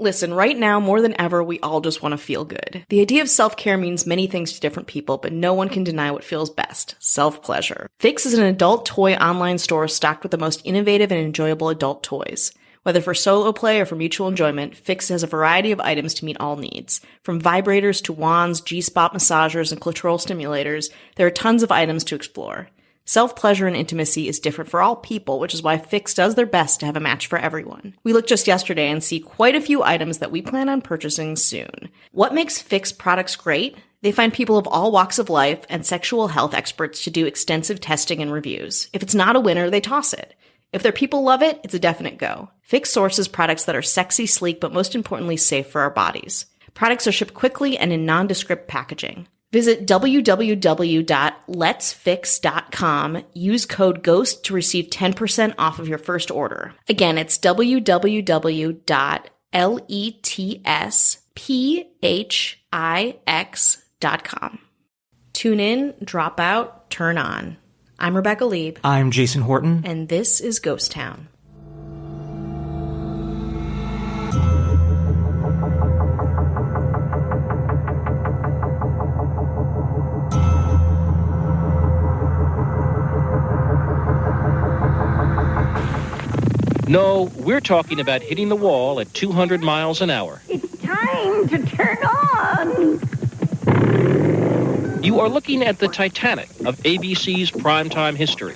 Listen, right now, more than ever, we all just want to feel good. The idea of self-care means many things to different people, but no one can deny what feels best: self-pleasure. Fix is an adult toy online store stocked with the most innovative and enjoyable adult toys. Whether for solo play or for mutual enjoyment, Fix has a variety of items to meet all needs. From vibrators to wands, G-spot massagers, and clitoral stimulators, there are tons of items to explore. Self-pleasure and intimacy is different for all people, which is why Fix does their best to have a match for everyone. We looked just yesterday and see quite a few items that we plan on purchasing soon. What makes Fix products great? They find people of all walks of life and sexual health experts to do extensive testing and reviews. If it's not a winner, they toss it. If their people love it, it's a definite go. Fix sources products that are sexy, sleek, but most importantly safe for our bodies. Products are shipped quickly and in nondescript packaging. Visit www.letsfix.com. Use code GHOST to receive 10% off of your first order. Again, it's www.letsfix.com. Tune in, drop out, turn on. I'm Rebecca Lieb. I'm Jason Horton. And this is Ghost Town. No, we're talking about hitting the wall at 200 miles an hour. It's time to turn on. You are looking at the Titanic of ABC's primetime history.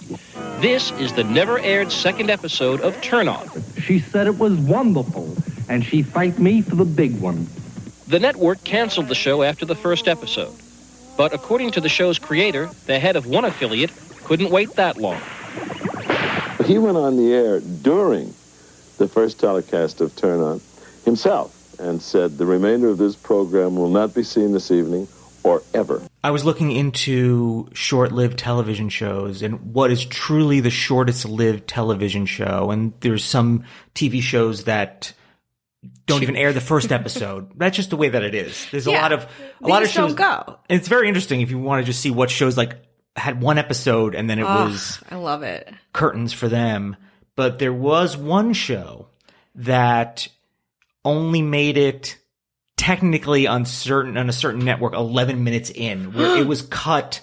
This is the never-aired second episode of Turn On. She said it was wonderful, and she thanked me for the big one. The network canceled the show after the first episode. But according to the show's creator, the head of one affiliate couldn't wait that long. He went on the air during the first telecast of Turn On himself and said the remainder of this program will not be seen this evening or ever. I was looking into short-lived television shows and what is truly the shortest-lived television show. And there's some TV shows that don't even air the first episode. That's just the way that it is. There's a lot of shows. Don't go. And it's very interesting if you want to just see what shows like had one episode and then it was I love it. curtains for them. But there was one show that only made it technically on a certain network 11 minutes in, where it was cut.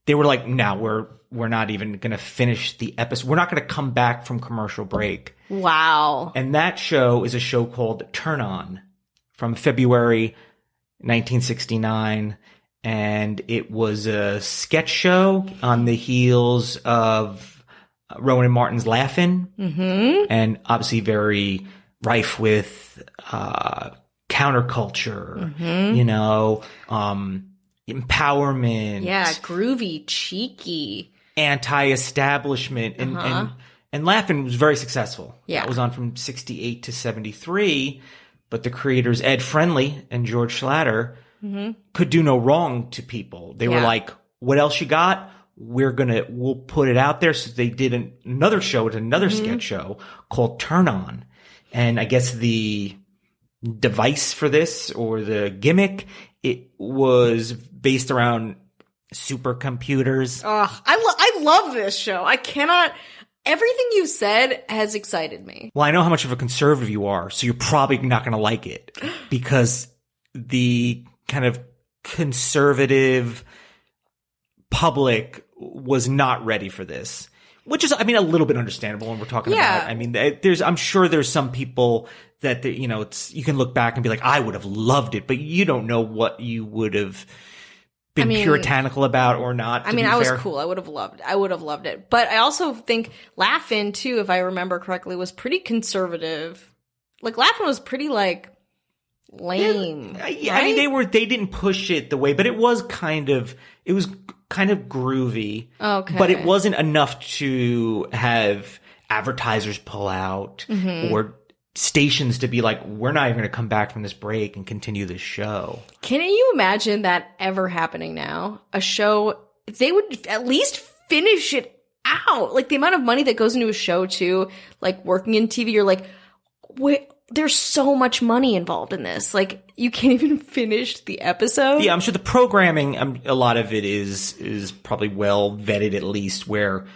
They were like, no, we're not even going to finish the episode. We're not going to come back from commercial break. Wow. And that show is a show called Turn On from February 1969. And it was a sketch show on the heels of Rowan and Martin's Laugh-In. Mm-hmm. And obviously very rife with counterculture, empowerment. Yeah, groovy, cheeky. Anti-establishment. And Laugh-In was very successful. Yeah. That was on from 68 to 73. But the creators, Ed Friendly and George Schlatter, could do no wrong to people. They were like, what else you got? We'll put it out there. So they did another show, another sketch show called Turn On. And I guess the device for this, or the gimmick, it was based around supercomputers. Oh, I love this show. I cannot. Everything you said has excited me. Well, I know how much of a conservative you are, so you're probably not going to like it, because the kind of conservative public was not ready for this, which is, a little bit understandable when we're talking about. I'm sure there's some people that, you can look back and be like, I would have loved it, but you don't know what you would have been puritanical about or not. I was cool. I would have loved it. But I also think Laugh-In, too, if I remember correctly, was pretty conservative. Like, Laugh-In was pretty, lame. Yeah, right? They didn't push it the way, but it was kind of groovy. Okay. But it wasn't enough to have advertisers pull out or stations to be like, we're not even going to come back from this break and continue this show. Can you imagine that ever happening now? A show, they would at least finish it out. Like, the amount of money that goes into a show, too, like, working in TV, you're like, wait, there's so much money involved in this. Like, you can't even finish the episode. Yeah, I'm sure the programming, a lot of it is probably well vetted, at least, where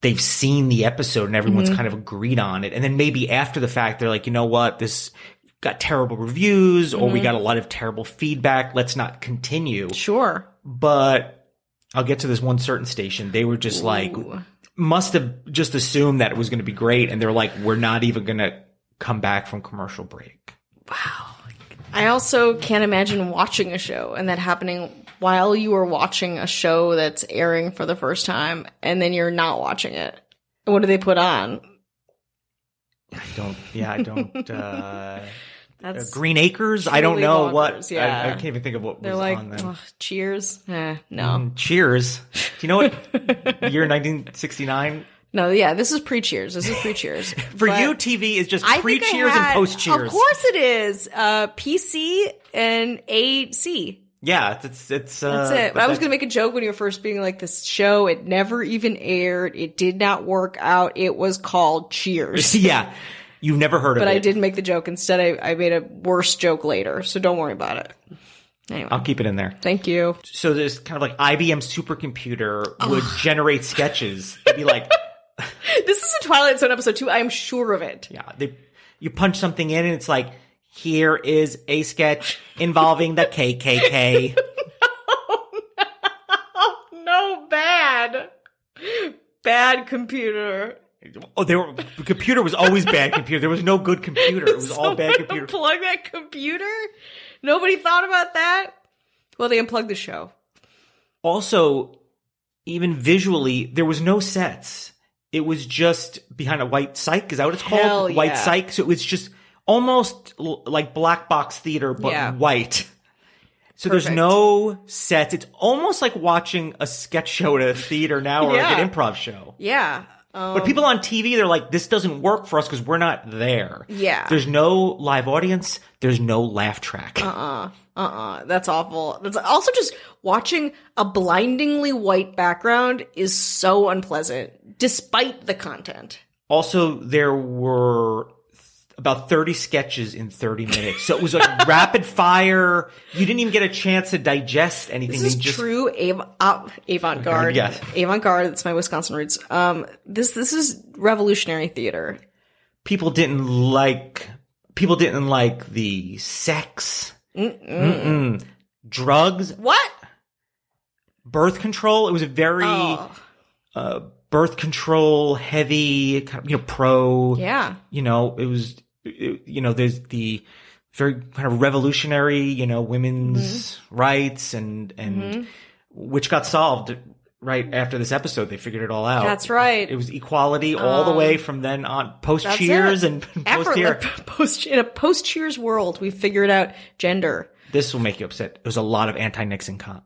they've seen the episode and everyone's kind of agreed on it. And then maybe after the fact, they're like, you know what, this got terrible reviews or we got a lot of terrible feedback. Let's not continue. Sure. But I'll get to this one certain station. They were just like, must have just assumed that it was going to be great. And they're like, we're not even going to come back from commercial break. Wow. I also can't imagine watching a show and that happening while you are watching a show that's airing for the first time and then you're not watching it. What do they put on? I don't. That's Green Acres? I don't know bonkers, what. yeah. I can't even think of what They're was like, on them. Cheers? No. Cheers. Do you know what year 1969? No, yeah, this is pre-Cheers. This is pre-Cheers. For you, TV is just I think pre-Cheers and post-Cheers. Of course it is. PC and AC. Yeah, it's That's it. But I was going to make a joke when you were first being like, this show, it never even aired. It did not work out. It was called Cheers. Yeah. You've never heard of it. But I did make the joke. Instead, I made a worse joke later. So don't worry about it. Anyway. I'll keep it in there. Thank you. So there's kind of like IBM supercomputer would generate sketches. It'd be like... This is a Twilight Zone episode too. I'm sure of it. Yeah. You punch something in and it's like, here is a sketch involving the KKK. No, bad. Bad computer. Oh, the computer was always bad computer. There was no good computer. It was all bad computer. Unplug that computer? Nobody thought about that? Well, they unplugged the show. Also, even visually, there was no sets. It was just behind a white cyc. Is that what it's called? Hell yeah. White cyc. So it was just almost like black box theater, but white. So Perfect. There's no sets. It's almost like watching a sketch show at a theater now or like an improv show. Yeah. But people on TV, they're like, this doesn't work for us because we're not there. Yeah. There's no live audience. There's no laugh track. That's awful. That's also just watching a blindingly white background is so unpleasant, despite the content. Also, there were about 30 sketches in 30 minutes. So it was like rapid fire. You didn't even get a chance to digest anything. This is true avant-garde. Yes. Avant-garde, that's my Wisconsin roots. This is revolutionary theater. People didn't like the sex. Drugs. What? Birth control. It was a very birth control heavy, kind of, pro. Yeah. It was, there's the very kind of revolutionary, women's rights and which got solved right after this episode. They figured it all out. That's right. It was equality all the way from then on. Post Cheers and post here. In a post Cheers world, we figured out gender. This will make you upset. There was a lot of anti-Nixon content.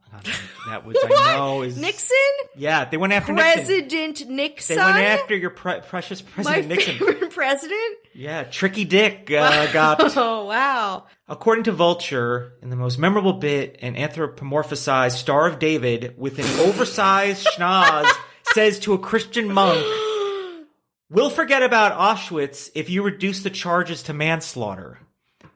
That was, I know, Nixon? Yeah, they went after President Nixon. They went after your precious President Nixon. My favorite president? Yeah, Tricky Dick got... Oh, wow. According to Vulture, in the most memorable bit, an anthropomorphized Star of David with an oversized schnoz says to a Christian monk, "We'll forget about Auschwitz if you reduce the charges to manslaughter."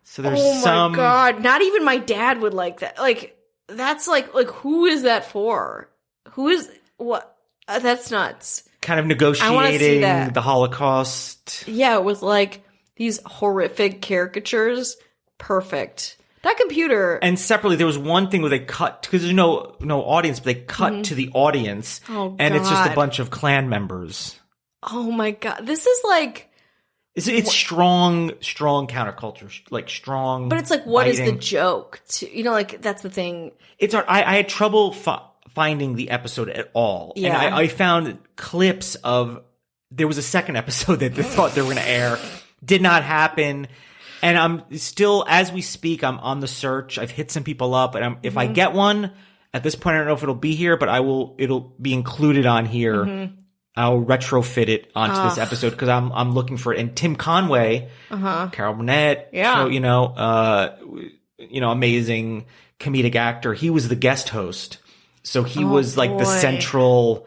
So there's my God. Not even my dad would like that. Like, that's like who is that for? Who is, what? That's nuts. Kind of negotiating the Holocaust. Yeah, with like these horrific caricatures. Perfect. That computer. And separately, there was one thing where they cut, because there's no audience, but they cut to the audience. Oh, and God. it's just a bunch of Klan members. Oh my God. This is like. It's strong counterculture, like strong. But it's like, what biting. is the joke? Like, that's the thing. It's I had trouble finding the episode at all. Yeah. And I found clips of, there was a second episode that they thought they were going to air. Did not happen. And I'm still, as we speak, I'm on the search. I've hit some people up, and if I get one, at this point, I don't know if it'll be here, but it'll be included on here. I'll retrofit it onto this episode because I'm looking for it. And Tim Conway, Carol Burnett, amazing comedic actor. He was the guest host, so he was like the central.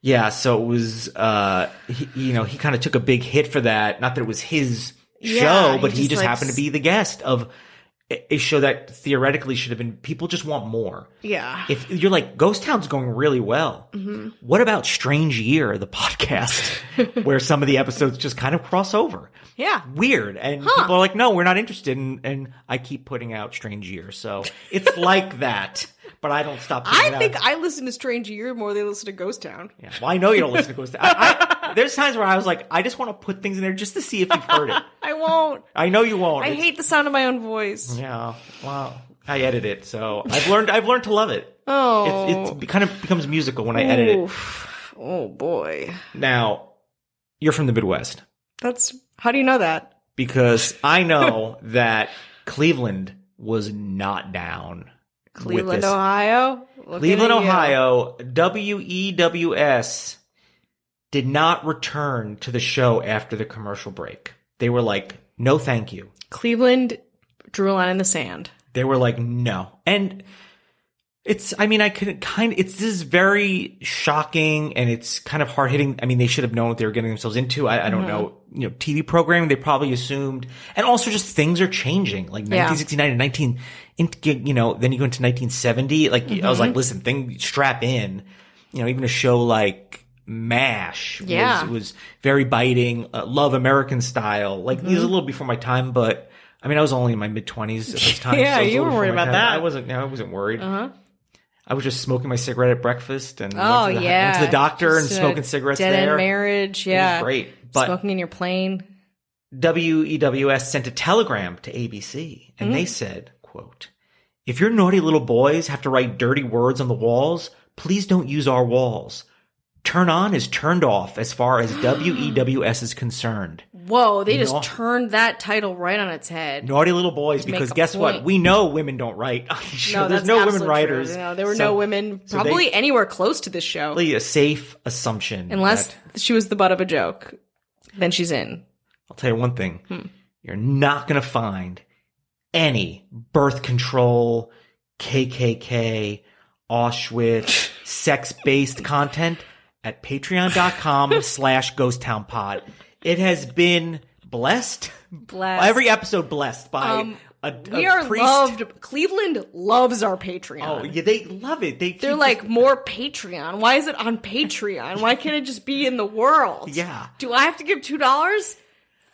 Yeah, so it was. He kind of took a big hit for that. Not that it was his show, but he just happened to be the guest of a show that theoretically should have been, people just want more. Yeah. If you're like, Ghost Town's going really well. Mm-hmm. What about Strange Year, the podcast, where some of the episodes just kind of cross over? Yeah. Weird. And people are like, no, we're not interested. And I keep putting out Strange Year. So it's like that. But I don't stop putting it out. I think I listen to Strange Year more than I listen to Ghost Town. Yeah. Well, I know you don't listen to Ghost Town. There's times where I was like, I just want to put things in there just to see if you've heard it. I won't. I know you won't. I hate the sound of my own voice. Yeah. Well, I edit it, so I've learned to love it. Oh. It kind of becomes musical when I edit it. Oh boy. Now, you're from the Midwest. How do you know that? Because I know that Cleveland was not down. Cleveland, Ohio? Cleveland, Ohio, WEWS did not return to the show after the commercial break. They were like, no, thank you. Cleveland drew a line in the sand. They were like, no. And this is very shocking and it's kind of hard hitting. I mean, they should have known what they were getting themselves into. I don't know, TV programming, they probably assumed. And also just things are changing. Like 1969 and then you go into 1970. Like, I was like, listen, strap in. Even a show like MASH was very biting, Love American Style. Like, these are a little before my time, but I mean, I was only in my mid-20s at this time. Yeah, so you were worried about that. I wasn't worried. I was just smoking my cigarette at breakfast and went to the doctor and smoking cigarettes there. Dead-end marriage, yeah. It was great. But smoking in your plane. WEWS sent a telegram to ABC and they said, quote, if your naughty little boys have to write dirty words on the walls, please don't use our walls. Turn on is turned off as far as WEWS is concerned. Whoa, they just turned that title right on its head. Naughty little boys, because guess what? We know women don't write on the show. There's no women writers. No, there were no women probably anywhere close to this show. Really a safe assumption. Unless she was the butt of a joke. Then she's in. I'll tell you one thing. You're not going to find any birth control, KKK, Auschwitz, sex-based content at patreon.com/ghosttownpod. It has been blessed. Every episode blessed by a priest. Loved. Cleveland loves our Patreon. Oh, yeah, they love it. They're like, more Patreon. Why is it on Patreon? Why can't it just be in the world? Yeah. Do I have to give $2?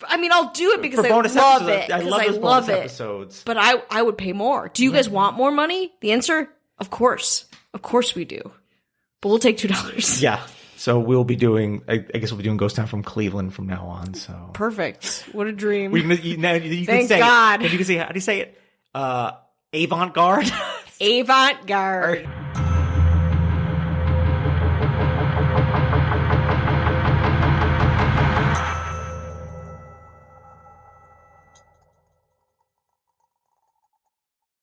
I mean, I'll do it because I love it. I love those bonus episodes. But I would pay more. Do you guys want more money? The answer, of course. Of course we do. But we'll take $2. Yeah. So we'll be doing, I guess we'll be doing Ghost Town from Cleveland from now on. So perfect. What a dream. You Thank God. You can say, how do you say it? Avant-garde? Avant-garde.